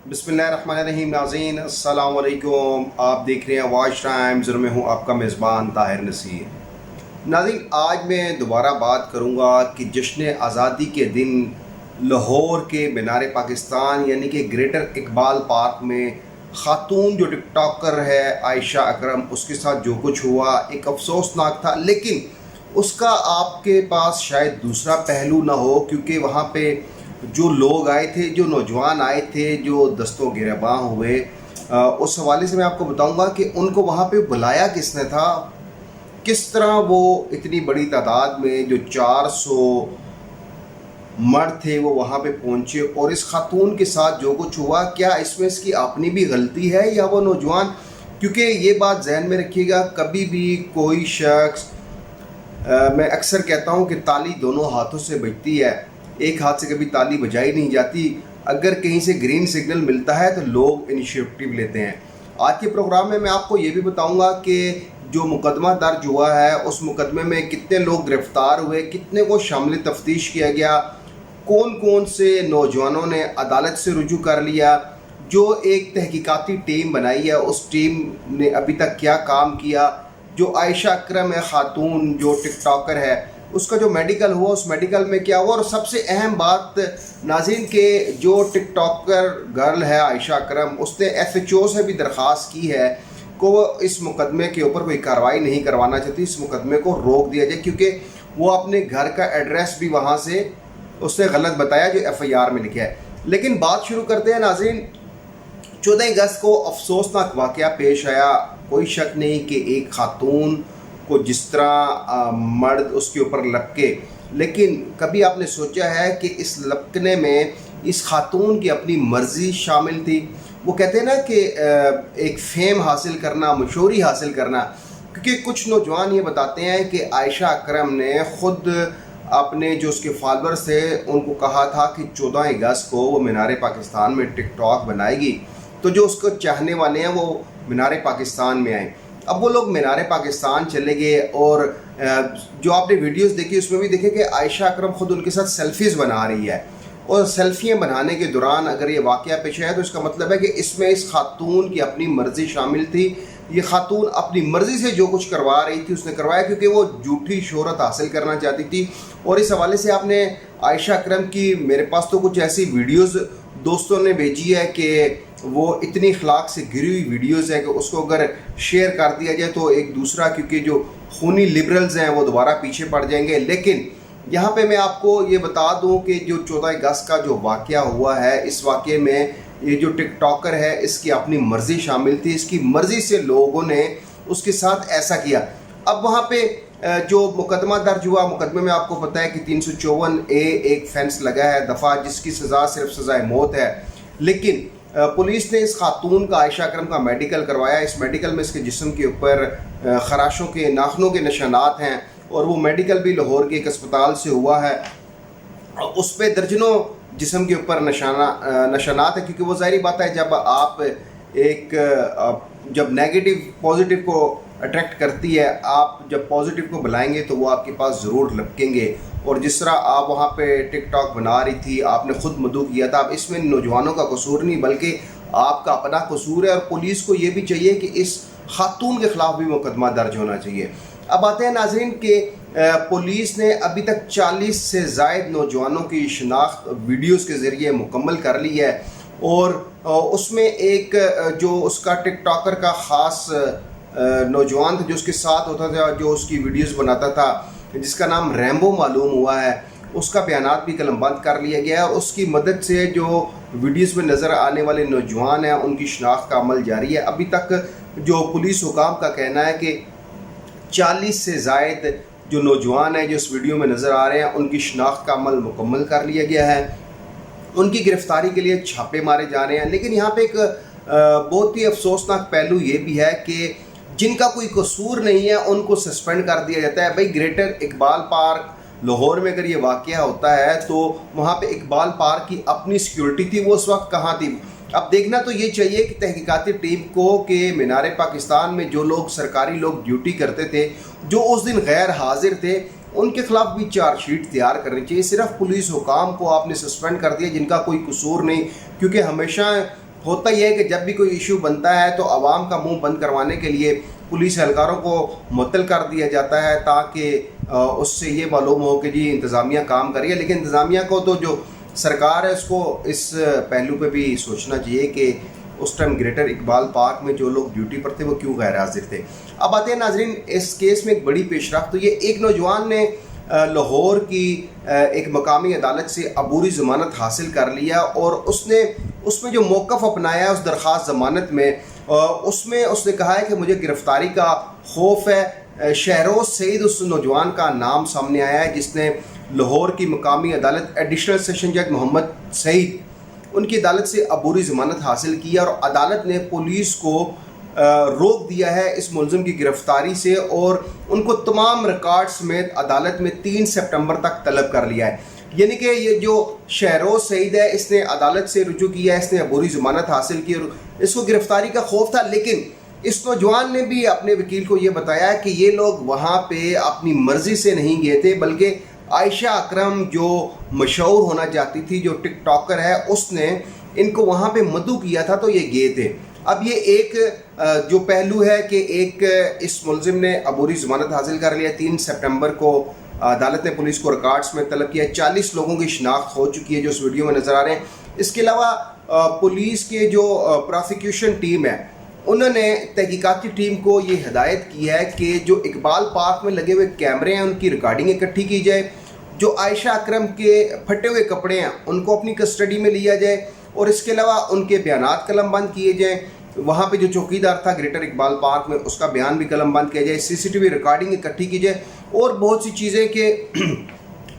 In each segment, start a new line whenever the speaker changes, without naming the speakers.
बिस्मिल्लाहिर्रहमानिर्रहीम। नाज़रीन अस्सलाम वालेकुम। आप देख रहे हैं वॉच टाइम्स और मैं हूं आपका मेज़बान ताहिर नसीर। नाज़रीन, आज मैं दोबारा बात करूंगा कि जश्न आज़ादी के दिन लाहौर के मीनार पाकिस्तान यानी कि ग्रेटर इकबाल पार्क में ख़ातून जो टिकटॉकर है आयशा अकरम, उसके साथ जो कुछ हुआ एक अफसोसनाक था, लेकिन उसका आपके पास शायद दूसरा पहलू ना हो, क्योंकि वहाँ पे जो लोग आए थे, जो नौजवान आए थे, जो दस्तों गिरबां हुए, उस हवाले से मैं आपको बताऊंगा कि उनको वहाँ पे बुलाया किसने था, किस तरह वो इतनी बड़ी तादाद में जो 400 मर्द थे वो वहाँ पे पहुँचे और इस खातून के साथ जो कुछ हुआ, क्या इसमें इसकी अपनी भी गलती है या वो नौजवान। क्योंकि ये बात जहन में रखिएगा, कभी भी कोई शख्स, मैं अक्सर कहता हूँ कि ताली दोनों हाथों से बजती है, एक हाथ से कभी ताली बजाई नहीं जाती। अगर कहीं से ग्रीन सिग्नल मिलता है तो लोग इनिशिएटिव लेते हैं। आज के प्रोग्राम में मैं आपको ये भी बताऊंगा कि जो मुकदमा दर्ज हुआ है उस मुकदमे में कितने लोग गिरफ्तार हुए, कितने को शामिल तफ्तीश किया गया, कौन कौन से नौजवानों ने अदालत से रुजू कर लिया, जो एक तहकीकाती टीम बनाई है उस टीम ने अभी तक क्या काम किया, जो आयशा अकरम है खातून जो टिकटॉकर है उसका जो मेडिकल हुआ उस मेडिकल में क्या हुआ, और सबसे अहम बात नाज़रीन के जो टिकटॉकर गर्ल है आयशा अकरम, उसने एसएचओ से भी दरख्वास्त की है कि वो इस मुकदमे के ऊपर कोई कार्रवाई नहीं करवाना चाहती, इस मुकदमे को रोक दिया जाए, क्योंकि वो अपने घर का एड्रेस भी वहाँ से उसने गलत बताया जो एफआईआर में लिखा है। लेकिन बात शुरू करते हैं नाज़रीन। 14 अगस्त को अफसोसनाक वाक़या पेश आया। कोई शक नहीं कि एक खातून को जिस तरह मर्द उसके ऊपर लपके, लेकिन कभी आपने सोचा है कि इस लपकने में इस खातून की अपनी मर्ज़ी शामिल थी। वो कहते हैं ना कि एक फेम हासिल करना, मशहूरी हासिल करना, क्योंकि कुछ नौजवान ये बताते हैं कि आयशा अकरम ने ख़ुद अपने जो उसके फॉलोअर्स थे उनको कहा था कि 14 अगस्त को वो मीनार पाकिस्तान में टिकटॉक बनाएगी, तो जो उसको चाहने वाले हैं वो मीनार पाकिस्तान में आए। अब वो लोग मीनार पाकिस्तान चले गए और जो आपने वीडियोस देखी उसमें भी देखे कि आयशा अकरम ख़ुद उनके साथ सेल्फीज़ बना रही है, और सेल्फियाँ बनाने के दौरान अगर ये वाक़या पेश आया तो इसका मतलब है कि इसमें इस खातून की अपनी मर्ज़ी शामिल थी। ये खातून अपनी मर्ज़ी से जो कुछ करवा रही थी उसने करवाया, क्योंकि वो झूठी शोहरत हासिल करना चाहती थी। और इस हवाले से आपने आयशा अकरम की, मेरे पास तो कुछ ऐसी वीडियोस दोस्तों ने भेजी है कि वो इतनी अखलाक से गिरी हुई वीडियोस है कि उसको अगर शेयर कर दिया जाए तो एक दूसरा, क्योंकि जो खूनी लिबरल्स हैं वो दोबारा पीछे पड़ जाएंगे। लेकिन यहाँ पे मैं आपको ये बता दूँ कि जो 14 अगस्त का जो वाक़या हुआ है, इस वाक़े में ये जो टिकटॉकर है इसकी अपनी मर्ज़ी शामिल थी, इसकी मर्ज़ी से लोगों ने उसके साथ ऐसा किया। अब वहाँ पे जो मुकदमा दर्ज हुआ, मुकदमे में आपको पता है कि 354A एक फेंस लगा है दफ़ा, जिसकी सज़ा सिर्फ सज़ाए मौत है। लेकिन पुलिस ने इस खातून का, आयशा अकरम का मेडिकल करवाया। इस मेडिकल में इसके जिस्म के ऊपर खराशों के, नाखनों के निशानात हैं, और वो मेडिकल भी लाहौर के एक अस्पताल से हुआ है। उस पर दर्जनों जिस्म के ऊपर निशानात है, क्योंकि वो ज़ाहिर बात है जब आप जब नेगेटिव पॉजिटिव को अट्रैक्ट करती है, आप जब पॉजिटिव को बुलाएंगे तो वो आपके पास ज़रूर लपकेंगे। और जिस तरह आप वहाँ पे टिकटॉक बना रही थी, आपने ख़ुद मदऊ किया था। अब इसमें नौजवानों का कसूर नहीं बल्कि आपका अपना कसूर है, और पुलिस को ये भी चाहिए कि इस खातून के ख़िलाफ़ भी मुकदमा दर्ज होना चाहिए। अब आते हैं नाज़रीन के पुलिस ने अभी तक 40 से ज़ायद नौजवानों की शिनाख्त वीडियोस के ज़रिए मुकम्मल कर ली है, और उसमें एक जो उसका टिकटॉकर का ख़ास नौजवान था जो उसके साथ होता था, जो उसकी वीडियोस बनाता था, जिसका नाम रैम्बो मालूम हुआ है, उसका बयानात भी कलमबंद कर लिया गया है। और उसकी मदद से जो वीडियोस में नज़र आने वाले नौजवान हैं उनकी शनाख्त का अमल जारी है। अभी तक जो पुलिस हुकाम का कहना है कि 40 से ज़ायद जो नौजवान हैं जो इस वीडियो में नज़र आ रहे हैं उनकी शनाख्त का अमल मुकम्मल कर लिया गया है। उनकी गिरफ़्तारी के लिए छापे मारे जा रहे हैं। लेकिन यहाँ पे एक बहुत ही अफसोसनाक पहलू ये भी है कि जिनका कोई कसूर नहीं है उनको सस्पेंड कर दिया जाता है। भाई, ग्रेटर इकबाल पार्क लाहौर में अगर ये वाक़या होता है तो वहाँ पे इकबाल पार्क की अपनी सिक्योरिटी थी, वो उस वक्त कहाँ थी। अब देखना तो ये चाहिए कि तहकीकाती टीम को कि मीनार पाकिस्तान में जो लोग, सरकारी लोग ड्यूटी करते थे, जो उस दिन गैर हाजिर थे, उनके खिलाफ भी चार्जशीट तैयार करनी चाहिए। सिर्फ पुलिस हुकाम को आपने सस्पेंड कर दिया जिनका कोई कसूर नहीं, क्योंकि हमेशा ہوتا یہ ہے کہ جب بھی کوئی ایشو بنتا ہے تو عوام کا منہ بند کروانے کے لیے پولیس اہلکاروں کو معطل کر دیا جاتا ہے تاکہ اس سے یہ معلوم ہو کہ جی انتظامیہ کام کر رہی ہے. لیکن انتظامیہ کو تو جو سرکار ہے اس کو اس پہلو پہ بھی سوچنا چاہیے کہ اس ٹائم گریٹر اقبال پارک میں جو لوگ ڈیوٹی پر تھے وہ کیوں غیر حاضر تھے. اب آتے ہیں ناظرین اس کیس میں ایک بڑی پیش رفت. تو یہ ایک نوجوان نے لاہور کی ایک مقامی عدالت سے عبوری ضمانت حاصل کر لیا اور اس میں جو موقف اپنایا ہے اس درخواست ضمانت میں اس نے کہا ہے کہ مجھے گرفتاری کا خوف ہے. شہروز سعید اس نوجوان کا نام سامنے آیا ہے جس نے لاہور کی مقامی عدالت ایڈیشنل سیشن جج محمد سعید ان کی عدالت سے عبوری ضمانت حاصل کی اور عدالت نے پولیس کو روک دیا ہے اس ملزم کی گرفتاری سے اور ان کو تمام ریکارڈ سمیت عدالت میں 3 سپٹمبر تک طلب کر لیا ہے. یعنی کہ یہ جو شہروز سعید ہے اس نے عدالت سے رجوع کیا ہے, اس نے عبوری ضمانت حاصل کی اور اس کو گرفتاری کا خوف تھا. لیکن اس نوجوان نے بھی اپنے وکیل کو یہ بتایا کہ یہ لوگ وہاں پہ اپنی مرضی سے نہیں گئے تھے بلکہ عائشہ اکرم جو مشہور ہونا چاہتی تھی, جو ٹک ٹاکر ہے, اس نے ان کو وہاں پہ مدعو کیا تھا تو یہ گئے تھے. اب یہ ایک جو پہلو ہے کہ ایک اس ملزم نے عبوری ضمانت حاصل کر لیا. 3 سپٹمبر کو عدالت نے پولیس کو ریکارڈز میں طلب کیا. 40 لوگوں کی شناخت ہو چکی ہے جو اس ویڈیو میں نظر آ رہے ہیں. اس کے علاوہ پولیس کے جو پروسیکیوشن ٹیم ہے انہوں نے تحقیقاتی ٹیم کو یہ ہدایت کی ہے کہ جو اقبال پارک میں لگے ہوئے کیمرے ہیں ان کی ریکارڈنگ اکٹھی کی جائے, جو عائشہ اکرم کے پھٹے ہوئے کپڑے ہیں ان کو اپنی کسٹڈی میں لیا جائے اور اس کے علاوہ ان کے بیانات قلم بند کیے جائیں. وہاں پہ جو چوکیدار تھا گریٹر اقبال پارک میں اس کا بیان بھی قلم بند کیا جائے, CCTV ریکارڈنگ اکٹھی کی جائے اور بہت سی چیزیں کہ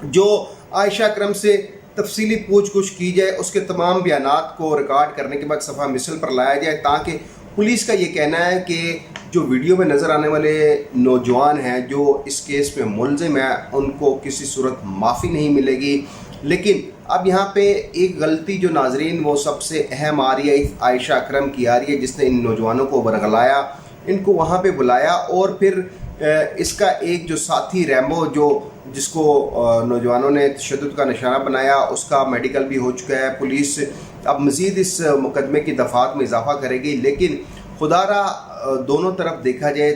جو عائشہ اکرم سے تفصیلی پوچھ گچھ کی جائے, اس کے تمام بیانات کو ریکارڈ کرنے کے بعد صفحہ مثل پر لایا جائے تاکہ پولیس کا یہ کہنا ہے کہ جو ویڈیو میں نظر آنے والے نوجوان ہیں جو اس کیس میں ملزم ہیں ان کو کسی صورت معافی نہیں ملے گی. لیکن اب یہاں پہ ایک غلطی جو ناظرین وہ سب سے اہم آ رہی ہے عائشہ اکرم کی آ رہی ہے جس نے ان نوجوانوں کو ورغلایا, ان کو وہاں پہ بلایا اور پھر اس کا ایک جو ساتھی ریمو جس کو نوجوانوں نے تشدد کا نشانہ بنایا اس کا میڈیکل بھی ہو چکا ہے. پولیس اب مزید اس مقدمے کی دفعات میں اضافہ کرے گی. لیکن خدا را دونوں طرف دیکھا جائے,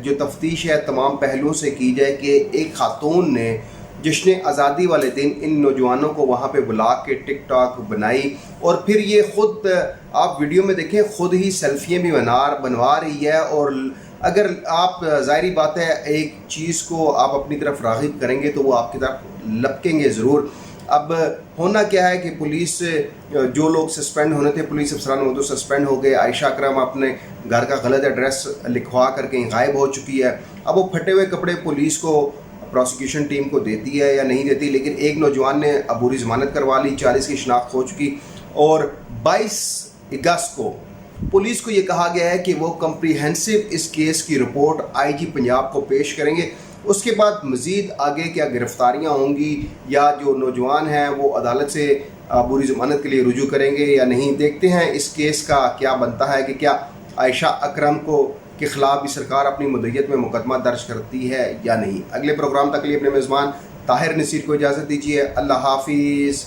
جو تفتیش ہے تمام پہلوؤں سے کی جائے کہ ایک خاتون نے جشن آزادی والے دن ان نوجوانوں کو وہاں پہ بلا کے ٹک ٹاک بنائی اور پھر یہ خود آپ ویڈیو میں دیکھیں خود ہی سیلفیاں بھی بنوا رہی ہے. اور اگر آپ ظاہری بات ہے ایک چیز کو آپ اپنی طرف راغب کریں گے تو وہ آپ کی طرف لپکیں گے ضرور. اب ہونا کیا ہے کہ پولیس جو لوگ سسپینڈ ہونے تھے پولیس افسران وہ تو سسپینڈ ہو گئے. عائشہ اکرم اپنے گھر کا غلط ایڈریس لکھوا کر کہیں غائب ہو چکی ہے. اب وہ پھٹے ہوئے کپڑے پولیس کو پروسیکیوشن ٹیم کو دیتی ہے یا نہیں دیتی, لیکن ایک نوجوان نے عبوری ضمانت کروا لی, 40 کی شناخت ہو چکی اور 22 اگست کو پولیس کو یہ کہا گیا ہے کہ وہ کمپریہنسو اس کیس کی رپورٹ IG پنجاب کو پیش کریں گے. اس کے بعد مزید آگے کیا گرفتاریاں ہوں گی یا جو نوجوان ہیں وہ عدالت سے عبوری ضمانت کے لیے رجوع کریں گے یا نہیں, دیکھتے ہیں اس کیس کا کیا بنتا ہے کہ کیا عائشہ اکرم کے خلاف بھی سرکار اپنی مدعیت میں مقدمہ درج کرتی ہے یا نہیں. اگلے پروگرام تک کے لیے اپنے میزبان طاہر نصیر کو اجازت دیجیے. اللہ حافظ.